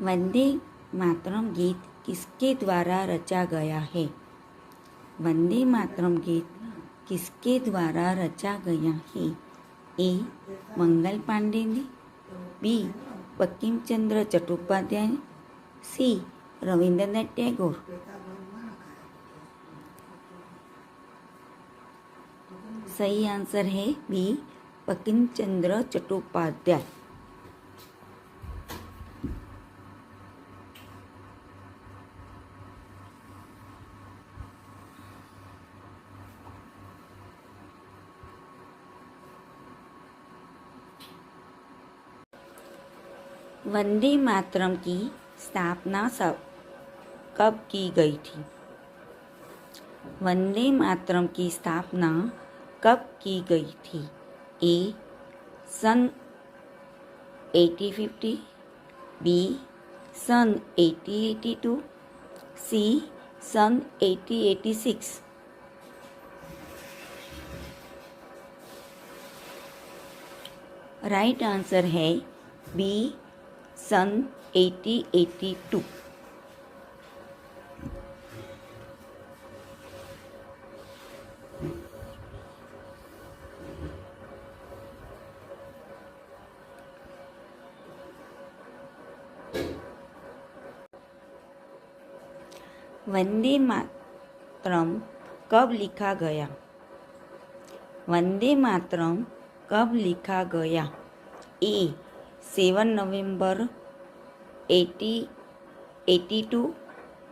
वंदे मातरम गीत किसके द्वारा रचा गया है? वंदे मातरम गीत किसके द्वारा रचा गया है? ए. मंगल पांडे ने, बी. बंकिम चंद्र चट्टोपाध्याय, सी. रविंद्रनाथ टैगोर। सही आंसर है बी. बंकिम चंद्र चट्टोपाध्याय। वंदे मातरम की स्थापना कब की गई थी? वंदे मातरम की स्थापना कब की गई थी? ए. सन 1850, बी. सन 1882, सी. सन 1886। राइट आंसर है बी. सन 1882। वंदे मातरम कब लिखा गया? वंदे मातरम कब लिखा गया? ए. 7 नवंबर 1882,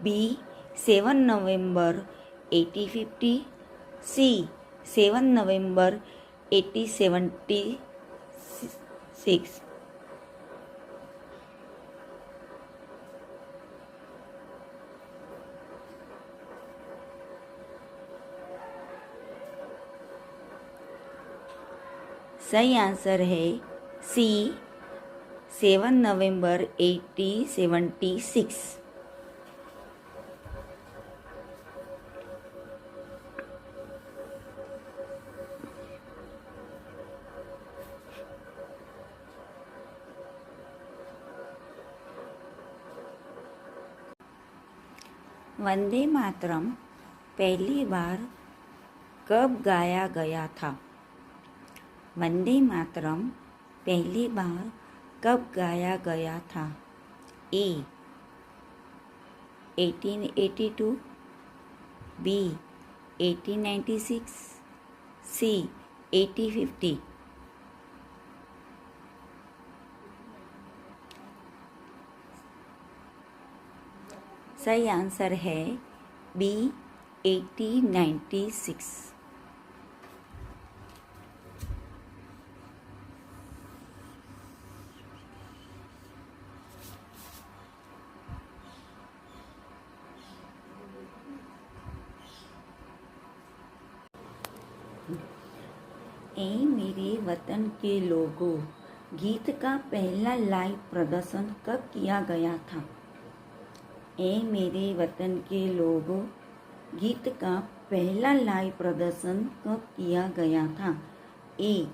बी. 7 नवंबर 1850, सी. 7 नवंबर 1876। सही आंसर है सी. 7 नवंबर 1876। वंदे मातरम पहली बार कब गाया गया था? वंदे मातरम पहली बार कब गाया गया था? ए. 1882, बी. 1896, सी. 1850। सही आंसर है बी. 1896। ए मेरे वतन के लोगों गीत का पहला लाइव प्रदर्शन कब किया गया था? ए मेरे वतन के लोगों गीत का पहला लाइव प्रदर्शन कब किया गया था? ए.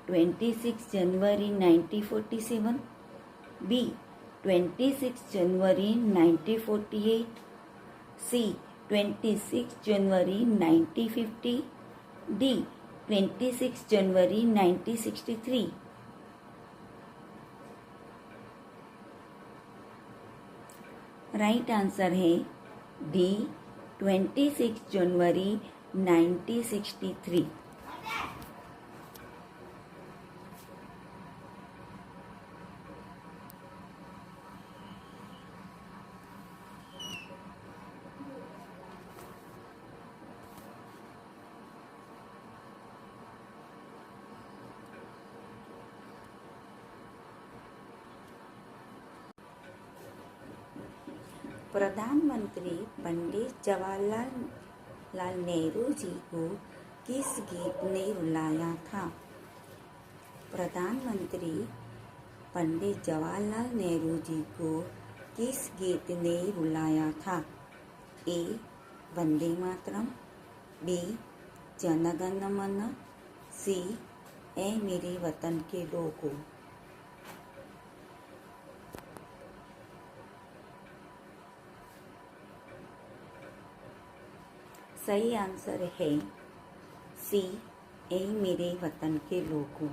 26 जनवरी 1947, बी. 26 जनवरी 1948, सी. 26 जनवरी 1950, डी. 26 जनवरी 1963। राइट आंसर है डी. 26 जनवरी 1963। प्रधानमंत्री पंडित जवाहरलाल नेहरू जी को किस गीत ने रुलाया था? प्रधानमंत्री पंडित जवाहरलाल नेहरू जी को किस गीत ने रुलाया था? ए. वंदे मातरम, बी. जन गण मन, सी. ए मेरे वतन के लोगों। सही आंसर है सी, ए मेरे वतन के लोगों।